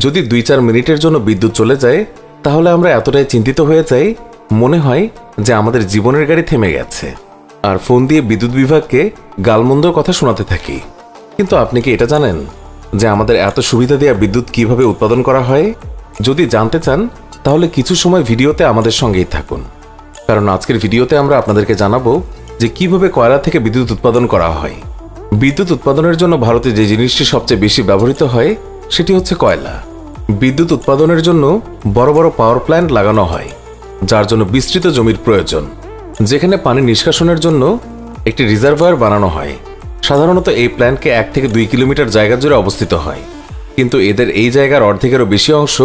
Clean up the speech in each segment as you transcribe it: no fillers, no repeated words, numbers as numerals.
যদি 2-4 মিনিটের জন্য বিদ্যুৎ চলে যায় তাহলে আমরা এতটাই চিন্তিত হয়ে যাই, মনে হয় যে আমাদের জীবনের গাড়ি থেমে গেছে, আর ফোন দিয়ে বিদ্যুৎ বিভাগকে গালমন্দর কথা শোনাতে থাকি। কিন্তু আপনি কি এটা জানেন যে আমাদের এত সুবিধা দেওয়া বিদ্যুৎ কিভাবে উৎপাদন করা হয়? যদি জানতে চান তাহলে কিছু সময় ভিডিওতে আমাদের সঙ্গেই থাকুন, কারণ আজকের ভিডিওতে আমরা আপনাদেরকে জানাবো যে কিভাবে কয়লা থেকে বিদ্যুৎ উৎপাদন করা হয়। বিদ্যুৎ উৎপাদনের জন্য ভারতে যে জিনিসটি সবচেয়ে বেশি ব্যবহৃত হয় সেটি হচ্ছে কয়লা। বিদ্যুৎ উৎপাদনের জন্য বড় বড় পাওয়ার প্ল্যান্ট লাগানো হয়, যার জন্য বিস্তৃত জমির প্রয়োজন, যেখানে পানি নিষ্কাশনের জন্য একটি রিজার্ভার বানানো হয়। সাধারণত এই প্ল্যান্টকে 1 থেকে 2 কিলোমিটার জায়গা জুড়ে অবস্থিত হয়, কিন্তু এদের এই জায়গার অর্ধেকেরও বেশি অংশ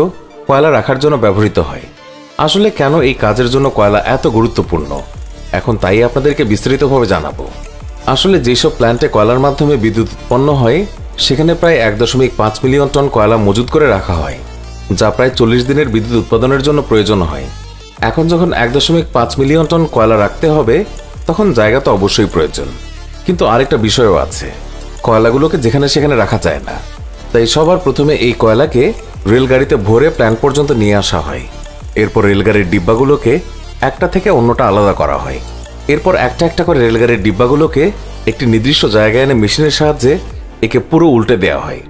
কয়লা রাখার জন্য ব্যবহৃত হয়। আসলে কেন এই কাজের জন্য কয়লা এত গুরুত্বপূর্ণ, এখন তাই আপনাদেরকে বিস্তারিতভাবে জানাবো। আসলে যেসব প্ল্যান্টে কয়লার মাধ্যমে বিদ্যুৎ উৎপন্ন হয় সেখানে প্রায় 1.5 মিলিয়ন টন কয়লা মজুত করে রাখা হয়, যা প্রায় 40 দিনের বিদ্যুৎ উৎপাদনের জন্য প্রয়োজন হয়। এখন যখন 1.5 মিলিয়ন টন কয়লা রাখতে হবে তখন জায়গা তো অবশ্যই প্রয়োজন, কিন্তু আরেকটা বিষয়ও আছে, কয়লাগুলোকে যেখানে সেখানে রাখা যায় না। তাই সবার প্রথমে এই কয়লাকে রেলগাড়িতে ভরে প্ল্যান্ট পর্যন্ত নিয়ে আসা হয়। এরপর রেলগাড়ির ডিব্বাগুলোকে একটা থেকে অন্যটা আলাদা করা হয়। এরপর একটা একটা করে রেলগাড়ির ডিব্বাগুলোকে একটি নির্দিষ্ট জায়গায় এনে মেশিনের সাহায্যে একে পুরো উল্টে দেওয়া হয়,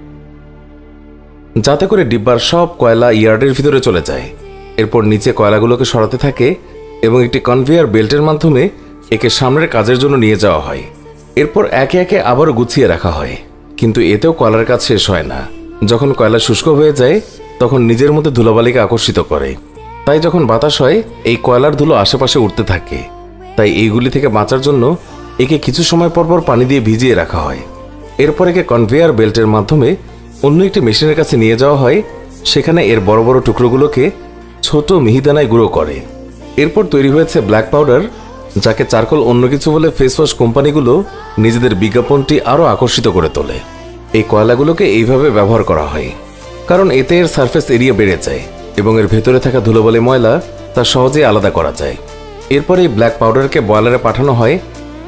যাতে করে ডিব্বার সব কয়লা ইয়ার্ডের ভিতরে চলে যায়। এরপর নিচে কয়লাগুলোকে সরাতে থাকে এবং একটি কনভেয়ার বেল্টের মাধ্যমে একে সামনের কাজের জন্য নিয়ে যাওয়া হয়। এরপর একে একে আবারও গুছিয়ে রাখা হয়, কিন্তু এতেও কয়লার কাজ শেষ হয় না। যখন কয়লা শুষ্ক হয়ে যায় তখন নিজের মধ্যে ধুলাবালিকে আকর্ষিত করে, তাই যখন বাতাস হয় এই কয়লার ধুলো আশেপাশে উঠতে থাকে। তাই এইগুলি থেকে বাঁচার জন্য একে কিছু সময় পরপর পানি দিয়ে ভিজিয়ে রাখা হয়। এরপর একে কনভেয়ার বেল্টের মাধ্যমে অন্য একটি মেশিনের কাছে নিয়ে যাওয়া হয়, সেখানে এর বড় বড় টুকরোগুলোকে ছোট মিহিদানায় গুঁড়ো করে। এরপর তৈরি হয়েছে ব্ল্যাক পাউডার, যাকে চারকোল অন্য কিছু বলে ফেস ওয়াশ কোম্পানিগুলো নিজেদের বিজ্ঞাপনটি আরও আকর্ষিত করে তোলে। এই কয়লাগুলোকে এইভাবে ব্যবহার করা হয় কারণ এতে এর সারফেস এরিয়া বেড়ে যায় এবং এর ভেতরে থাকা ধুলোবালি ময়লা তা সহজেই আলাদা করা যায়। এরপর এই ব্ল্যাক পাউডারকে বয়লারে পাঠানো হয়,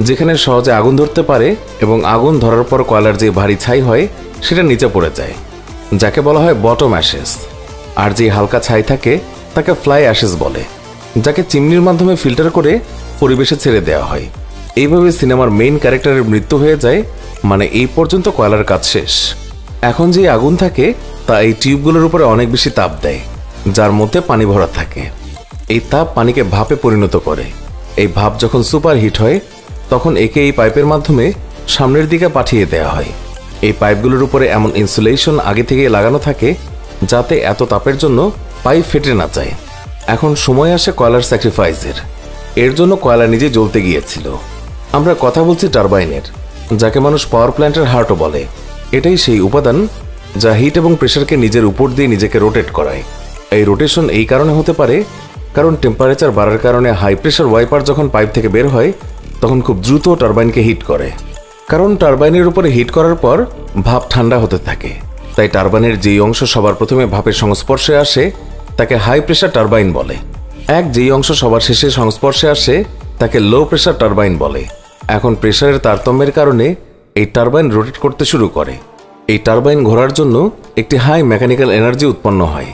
যেখানে সহজে আগুন ধরতে পারে এবং আগুন ধরার পর কয়লার যে ভারী ছাই হয় সেটা নিচে পড়ে যায়, যাকে বলা হয় বটম অ্যাশেস। আর যে হালকা ছাই থাকে তাকে ফ্লাই অ্যাশেস বলে, যাকে চিমনির মাধ্যমে ফিল্টার করে পরিবেশে ছেড়ে দেওয়া হয়। এইভাবে সিনেমার মেইন ক্যারেক্টারের মৃত্যু হয়ে যায়, মানে এই পর্যন্ত কয়লার কাজ শেষ। এখন যে আগুন থাকে তা এই টিউবগুলোর উপরে অনেক বেশি তাপ দেয়, যার মধ্যে পানি ভরা থাকে। এই তাপ পানিকে ভাপে পরিণত করে। এই ভাপ যখন সুপার হিট হয় তখন একে এই পাইপের মাধ্যমে সামনের দিকে পাঠিয়ে দেওয়া হয়। এই পাইপগুলোর উপরে এমন ইনসুলেশন আগে থেকে লাগানো থাকে যাতে এত তাপের জন্য পাইপ ফেটে না যায়। এখন সময় আসে কয়লার স্যাক্রিফাইসের। এর জন্য কয়লা নিজে জ্বলতে গিয়েছিল। আমরা কথা বলছি টারবাইনের, যাকে মানুষ পাওয়ার প্ল্যান্টের হার্টও বলে। এটাই সেই উপাদান যা হিট এবং প্রেশারকে নিজের উপর দিয়ে নিজেকে রোটেট করায়। এই রোটেশন এই কারণে হতে পারে কারণ টেম্পারেচার বাড়ার কারণে হাই প্রেশার ওয়াইপার যখন পাইপ থেকে বের হয় তখন খুব দ্রুত টারবাইনকে হিট করে। কারণ টারবাইনের উপরে হিট করার পর ভাপ ঠান্ডা হতে থাকে, তাই টারবাইনের যেই অংশ সবার প্রথমে ভাপের সংস্পর্শে আসে তাকে হাই প্রেশার টারবাইন বলে। যেই অংশ সবার শেষে সংস্পর্শে আসে তাকে লো প্রেশার টারবাইন বলে। এখন প্রেশারের তারতম্যের কারণে এই টারবাইন রোটেট করতে শুরু করে। এই টারবাইন ঘোরার জন্য একটি হাই মেকানিক্যাল এনার্জি উৎপন্ন হয়,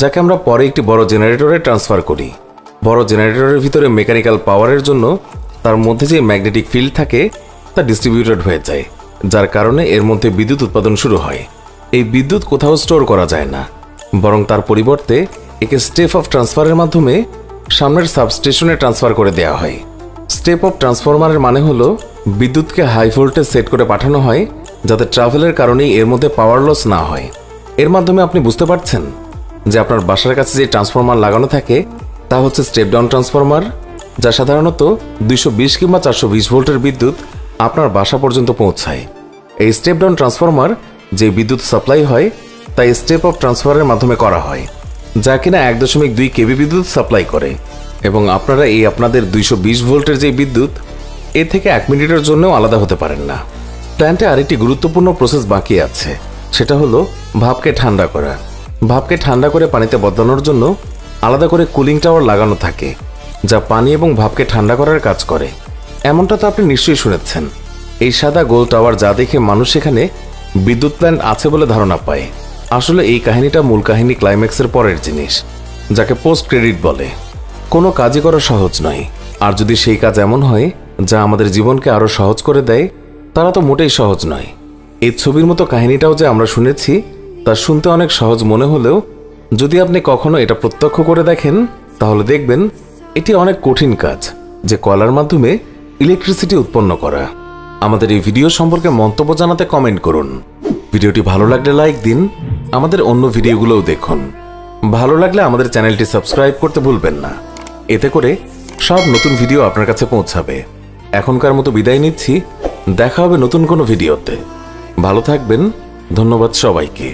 যাকে আমরা পরে একটি বড় জেনারেটরে ট্রান্সফার করি। বড় জেনারেটরের ভিতরে মেকানিক্যাল পাওয়ারের জন্য তার মধ্যে যে ম্যাগনেটিক ফিল্ড থাকে তা ডিস্ট্রিবিউটেড হয়ে যায়, যার কারণে এর মধ্যে বিদ্যুৎ উৎপাদন শুরু হয়। এই বিদ্যুৎ কোথাও স্টোর করা যায় না, বরং তার পরিবর্তে একে স্টেপ অফ ট্রান্সফারের মাধ্যমে সামনের সাবস্টেশনে ট্রান্সফার করে দেওয়া হয়। স্টেপ অফ ট্রান্সফরমারের মানে হলো বিদ্যুৎকে হাই ভোল্টেজ সেট করে পাঠানো হয় যাতে ট্রাভেলের কারণেই এর মধ্যে পাওয়ার লস না হয়। এর মাধ্যমে আপনি বুঝতে পারছেন যে আপনার বাসার কাছে যে ট্রান্সফরমার লাগানো থাকে তা হচ্ছে স্টেপ ডাউন ট্রান্সফরমার, যা সাধারণত 220 কিংবা 420 ভোল্টের বিদ্যুৎ আপনার বাসা পর্যন্ত পৌঁছায়। এই স্টেপ ডাউন ট্রান্সফরমার যে বিদ্যুৎ সাপ্লাই হয় তাই স্টেপ অফ ট্রান্সফারের মাধ্যমে করা হয়, যা কিনা 1.2 কেভি বিদ্যুৎ সাপ্লাই করে। এবং আপনারা এই আপনাদের 220 ভোল্টের যে বিদ্যুৎ এ থেকে 1 মিনিটের জন্যও আলাদা হতে পারেন না। প্ল্যান্টে আরেকটি গুরুত্বপূর্ণ প্রসেস বাকি আছে, সেটা হলো ভাপকে ঠান্ডা করা। ভাপকে ঠান্ডা করে পানিতে বদলানোর জন্য আলাদা করে কুলিং টাওয়ার লাগানো থাকে, যা পানি এবং ভাপকে ঠান্ডা করার কাজ করে। এমনটা তো আপনি নিশ্চয়ই শুনেছেন। এই সাদা গোল টাওয়ার যা দেখে মানুষ এখানে বিদ্যুৎ প্ল্যান্ট আছে বলে ধারণা পায়, আসলে এই কাহিনীটা মূল কাহিনী ক্লাইম্যাক্সের পরের জিনিস, যাকে পোস্ট ক্রেডিট বলে। কোনো কাজই করা সহজ নয়, আর যদি সেই কাজ এমন হয় যা আমাদের জীবনকে আরো সহজ করে দেয়, তারা তো মোটেই সহজ নয়। এই ছবির মতো কাহিনীটাও যে আমরা শুনেছি তা শুনতে অনেক সহজ মনে হলেও যদি আপনি কখনো এটা প্রত্যক্ষ করে দেখেন তাহলে দেখবেন এটি অনেক কঠিন কাজ, যে কয়লার মাধ্যমে ইলেকট্রিসিটি উৎপন্ন করা। আমাদের এই ভিডিও সম্পর্কে মন্তব্য জানাতে কমেন্ট করুন। ভিডিওটি ভালো লাগলে লাইক দিন, আমাদের অন্য ভিডিওগুলোও দেখুন। ভালো লাগলে আমাদের চ্যানেলটি সাবস্ক্রাইব করতে ভুলবেন না, এতে করে সব নতুন ভিডিও আপনার কাছে পৌঁছাবে। এখনকার মতো বিদায় নিচ্ছি, দেখা হবে নতুন কোনো ভিডিওতে। ভালো থাকবেন, ধন্যবাদ সবাইকে।